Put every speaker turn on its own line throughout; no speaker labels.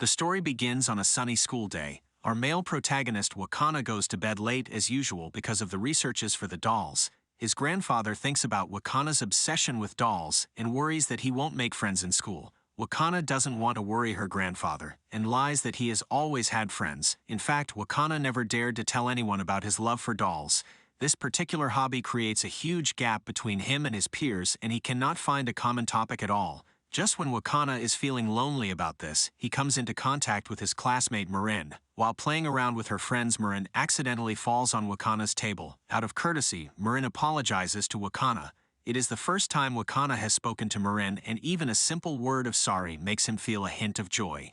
The story begins on a sunny school day. Our male protagonist Wakana goes to bed late as usual because of the researches for the dolls. His grandfather thinks about Wakana's obsession with dolls and worries that he won't make friends in school. Wakana doesn't want to worry her grandfather and lies that he has always had friends. In fact, Wakana never dared to tell anyone about his love for dolls. This particular hobby creates a huge gap between him and his peers, and he cannot find a common topic at all. Just when Wakana is feeling lonely about this, he comes into contact with his classmate Marin. While playing around with her friends, Marin accidentally falls on Wakana's table. Out of courtesy, Marin apologizes to Wakana. It is the first time Wakana has spoken to Marin, and even a simple word of sorry makes him feel a hint of joy.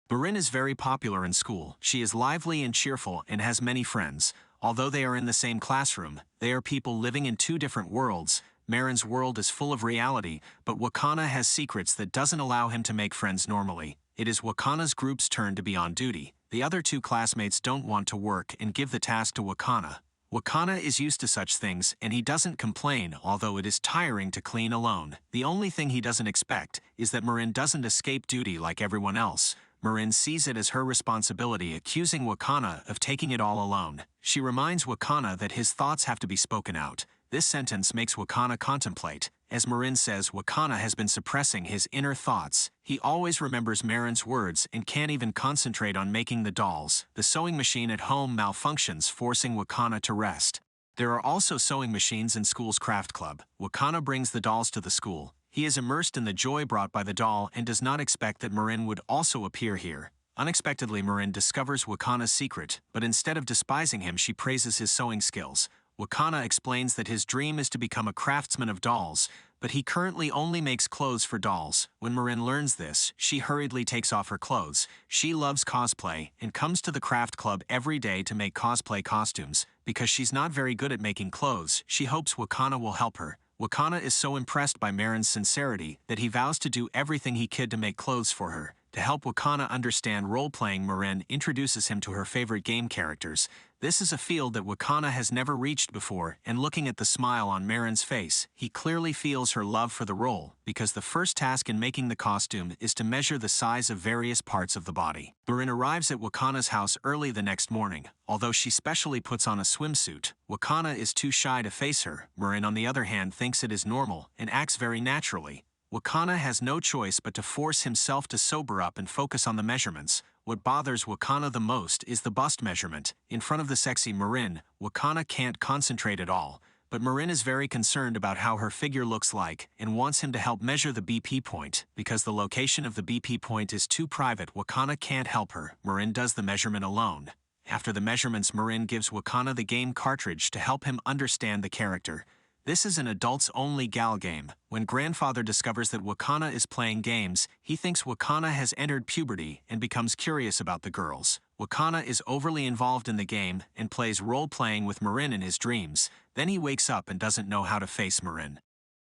Marin is very popular in school. She is lively and cheerful and has many friends. Although they are in the same classroom, they are people living in two different worlds. Marin's world is full of reality, but Wakana has secrets that doesn't allow him to make friends normally. It is Wakana's group's turn to be on duty. The other two classmates don't want to work and give the task to Wakana. Wakana is used to such things, and he doesn't complain, although it is tiring to clean alone. The only thing he doesn't expect is that Marin doesn't escape duty like everyone else. Marin sees it as her responsibility, accusing Wakana of taking it all alone. She reminds Wakana that his thoughts have to be spoken out. This sentence makes Wakana contemplate. As Marin says, Wakana has been suppressing his inner thoughts. He always remembers Marin's words and can't even concentrate on making the dolls. The sewing machine at home malfunctions, forcing Wakana to rest. There are also sewing machines in school's craft club. Wakana brings the dolls to the school. He is immersed in the joy brought by the doll and does not expect that Marin would also appear here. Unexpectedly, Marin discovers Wakana's secret, but instead of despising him, she praises his sewing skills. Wakana explains that his dream is to become a craftsman of dolls, but he currently only makes clothes for dolls. When Marin learns this, she hurriedly takes off her clothes. She loves cosplay and comes to the craft club every day to make cosplay costumes. Because she's not very good at making clothes, she hopes Wakana will help her. Wakana is so impressed by Marin's sincerity that he vows to do everything he could to make clothes for her. To help Wakana understand role-playing, Marin introduces him to her favorite game characters. This is a field that Wakana has never reached before, and looking at the smile on Marin's face, he clearly feels her love for the role, because the first task in making the costume is to measure the size of various parts of the body. Marin arrives at Wakana's house early the next morning. Although she specially puts on a swimsuit, Wakana is too shy to face her. Marin, on the other hand, thinks it is normal and acts very naturally. Wakana has no choice but to force himself to sober up and focus on the measurements. What bothers Wakana the most is the bust measurement. In front of the sexy Marin, Wakana can't concentrate at all, but Marin is very concerned about how her figure looks like and wants him to help measure the BP point. Because the location of the BP point is too private, Wakana can't help her. Marin does the measurement alone. After the measurements, Marin gives Wakana the game cartridge to help him understand the character. This is an adults-only gal game. When grandfather discovers that Wakana is playing games, he thinks Wakana has entered puberty and becomes curious about the girls. Wakana is overly involved in the game and plays role-playing with Marin in his dreams. Then he wakes up and doesn't know how to face Marin.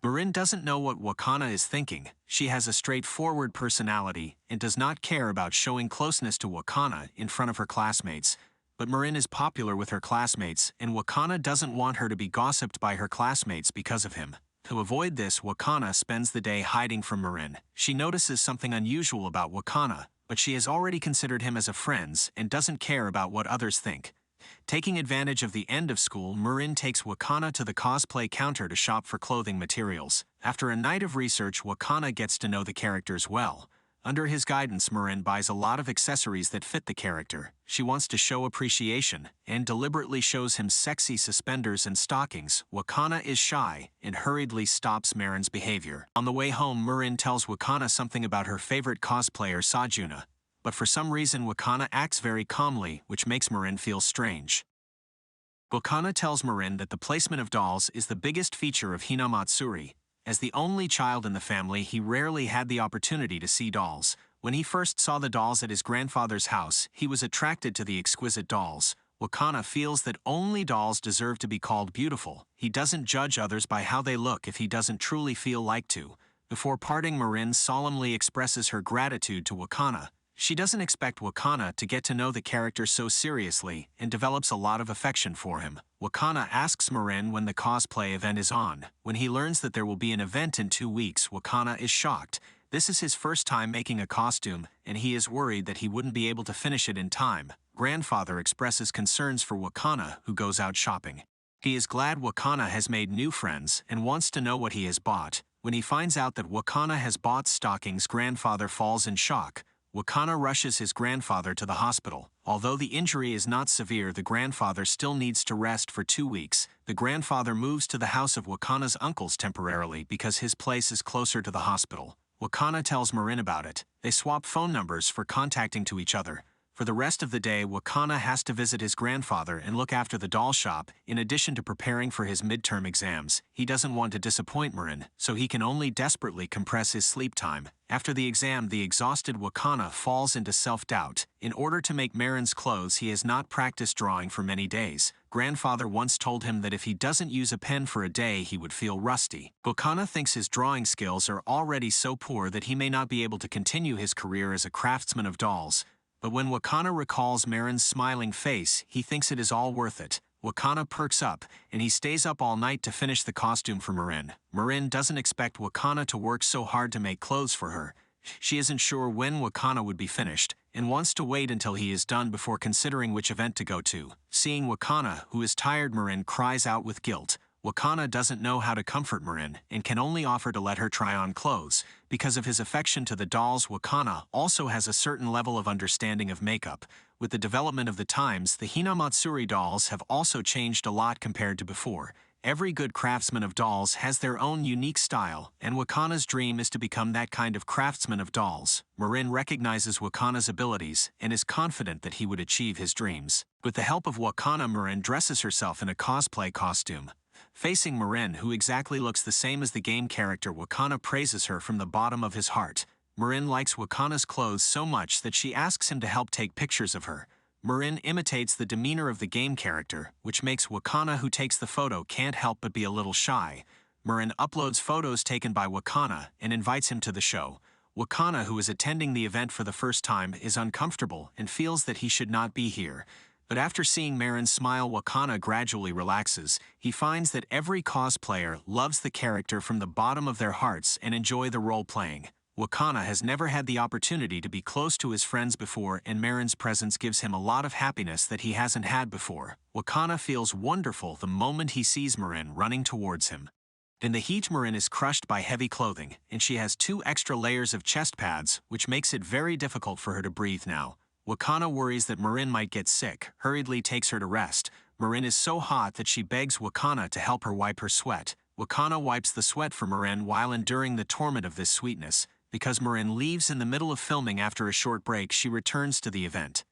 Marin doesn't know what Wakana is thinking. She has a straightforward personality and does not care about showing closeness to Wakana in front of her classmates. But Marin is popular with her classmates, and Wakana doesn't want her to be gossiped by her classmates because of him. To avoid this, Wakana spends the day hiding from Marin. She notices something unusual about Wakana, but she has already considered him as a friend and doesn't care about what others think. Taking advantage of the end of school, Marin takes Wakana to the cosplay counter to shop for clothing materials. After a night of research, Wakana gets to know the characters well. Under his guidance, Marin buys a lot of accessories that fit the character. She wants to show appreciation and deliberately shows him sexy suspenders and stockings. Wakana is shy and hurriedly stops Marin's behavior. On the way home, Marin tells Wakana something about her favorite cosplayer, Sajuna. But for some reason, Wakana acts very calmly, which makes Marin feel strange. Wakana tells Marin that the placement of dolls is the biggest feature of Hina Matsuri. As the only child in the family, he rarely had the opportunity to see dolls. When he first saw the dolls at his grandfather's house, he was attracted to the exquisite dolls. Wakana feels that only dolls deserve to be called beautiful. He doesn't judge others by how they look if he doesn't truly feel like to. Before parting, Marin solemnly expresses her gratitude to Wakana. She doesn't expect Wakana to get to know the character so seriously and develops a lot of affection for him. Wakana asks Marin when the cosplay event is on. When he learns that there will be an event in 2 weeks, Wakana is shocked. This is his first time making a costume, and he is worried that he wouldn't be able to finish it in time. Grandfather expresses concerns for Wakana, who goes out shopping. He is glad Wakana has made new friends and wants to know what he has bought. When he finds out that Wakana has bought stockings, grandfather falls in shock. Wakana rushes his grandfather to the hospital. Although the injury is not severe, the grandfather still needs to rest for 2 weeks. The grandfather moves to the house of Wakana's uncles temporarily because his place is closer to the hospital. Wakana tells Marin about it. They swap phone numbers for contacting to each other. For the rest of the day, Wakana has to visit his grandfather and look after the doll shop, in addition to preparing for his midterm exams. He doesn't want to disappoint Marin, so he can only desperately compress his sleep time. After the exam, the exhausted Wakana falls into self-doubt. In order to make Marin's clothes, he has not practiced drawing for many days. Grandfather once told him that if he doesn't use a pen for a day, he would feel rusty. Wakana thinks his drawing skills are already so poor that he may not be able to continue his career as a craftsman of dolls. But when Wakana recalls Marin's smiling face, he thinks it is all worth it. Wakana perks up, and he stays up all night to finish the costume for Marin. Marin doesn't expect Wakana to work so hard to make clothes for her. She isn't sure when Wakana would be finished, and wants to wait until he is done before considering which event to go to. Seeing Wakana, who is tired, Marin cries out with guilt. Wakana doesn't know how to comfort Marin, and can only offer to let her try on clothes. Because of his affection to the dolls, Wakana also has a certain level of understanding of makeup. With the development of the times, the hina matsuri dolls have also changed a lot compared to before. Every good craftsman of dolls has their own unique style, and Wakana's dream is to become that kind of craftsman of dolls. Marin recognizes Wakana's abilities and is confident that he would achieve his dreams. With the help of Wakana, Marin dresses herself in a cosplay costume. Facing Marin, who exactly looks the same as the game character, Wakana praises her from the bottom of his heart. Marin likes Wakana's clothes so much that she asks him to help take pictures of her. Marin imitates the demeanor of the game character, which makes Wakana, who takes the photo, can't help but be a little shy. Marin uploads photos taken by Wakana and invites him to the show. Wakana, who is attending the event for the first time, is uncomfortable and feels that he should not be here. But after seeing Marin smile, Wakana gradually relaxes. He finds that every cosplayer loves the character from the bottom of their hearts and enjoy the role playing. Wakana has never had the opportunity to be close to his friends before, and Marin's presence gives him a lot of happiness that he hasn't had before. Wakana feels wonderful the moment he sees Marin running towards him. In the heat, Marin is crushed by heavy clothing, and she has 2 extra layers of chest pads, which makes it very difficult for her to breathe now. Wakana worries that Marin might get sick, hurriedly takes her to rest. Marin is so hot that she begs Wakana to help her wipe her sweat. Wakana wipes the sweat for Marin while enduring the torment of this sweetness. Because Marin leaves in the middle of filming after a short break, she returns to the event.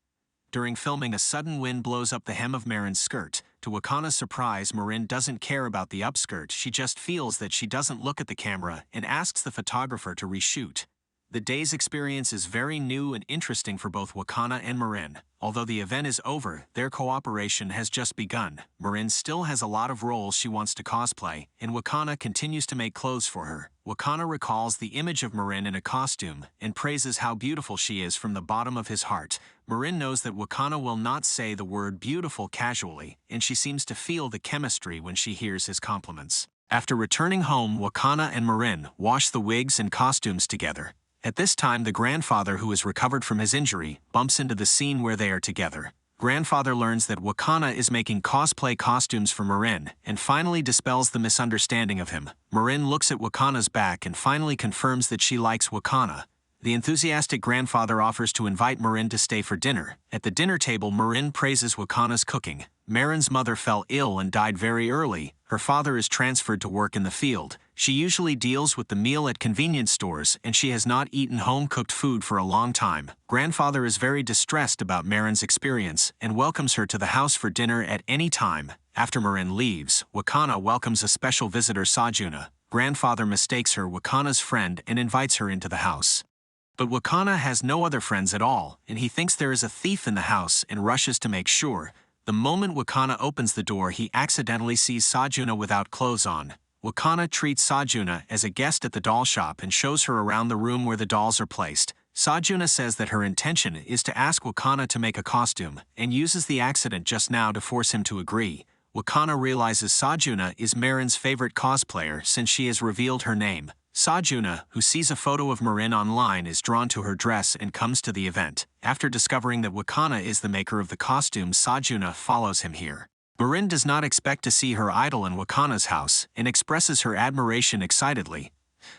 During filming, a sudden wind blows up the hem of Marin's skirt. To Wakana's surprise, Marin doesn't care about the upskirt. She just feels that she doesn't look at the camera and asks the photographer to reshoot. The day's experience is very new and interesting for both Wakana and Marin. Although the event is over, their cooperation has just begun. Marin still has a lot of roles she wants to cosplay, and Wakana continues to make clothes for her. Wakana recalls the image of Marin in a costume and praises how beautiful she is from the bottom of his heart. Marin knows that Wakana will not say the word beautiful casually, and she seems to feel the chemistry when she hears his compliments. After returning home, Wakana and Marin wash the wigs and costumes together. At this time, the grandfather, who has recovered from his injury, bumps into the scene where they are together. Grandfather learns that Wakana is making cosplay costumes for Marin and finally dispels the misunderstanding of him. Marin looks at Wakana's back and finally confirms that she likes Wakana. The enthusiastic grandfather offers to invite Marin to stay for dinner. At the dinner table, Marin praises Wakana's cooking. Marin's mother fell ill and died very early. Her father is transferred to work in the field. She usually deals with the meal at convenience stores, and she has not eaten home-cooked food for a long time. Grandfather is very distressed about Marin's experience and welcomes her to the house for dinner at any time. After Marin leaves, Wakana welcomes a special visitor, Sajuna. Grandfather mistakes her Wakana's friend and invites her into the house. But Wakana has no other friends at all, and he thinks there is a thief in the house and rushes to make sure. The moment Wakana opens the door, he accidentally sees Sajuna without clothes on. Wakana treats Sajuna as a guest at the doll shop and shows her around the room where the dolls are placed. Sajuna says that her intention is to ask Wakana to make a costume, and uses the accident just now to force him to agree. Wakana realizes Sajuna is Marin's favorite cosplayer since she has revealed her name. Sajuna, who sees a photo of Marin online, is drawn to her dress and comes to the event. After discovering that Wakana is the maker of the costume, Sajuna follows him here. Marin does not expect to see her idol in Wakana's house and expresses her admiration excitedly.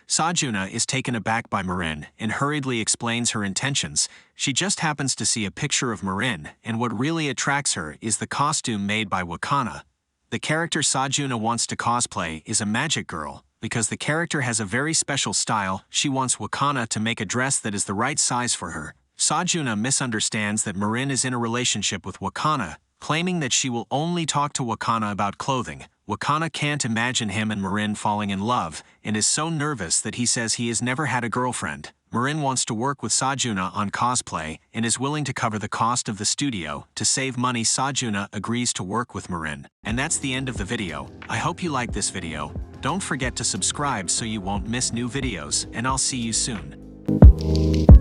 Sajuna is taken aback by Marin and hurriedly explains her intentions. She just happens to see a picture of Marin, and what really attracts her is the costume made by Wakana. The character Sajuna wants to cosplay is a magic girl. Because the character has a very special style, she wants Wakana to make a dress that is the right size for her. Sajuna misunderstands that Marin is in a relationship with Wakana, claiming that she will only talk to Wakana about clothing. Wakana can't imagine him and Marin falling in love, and is so nervous that he says he has never had a girlfriend. Marin wants to work with Sajuna on cosplay and is willing to cover the cost of the studio. To save money, Sajuna agrees to work with Marin. And that's the end of the video. I hope you liked this video. Don't forget to subscribe so you won't miss new videos, and I'll see you soon.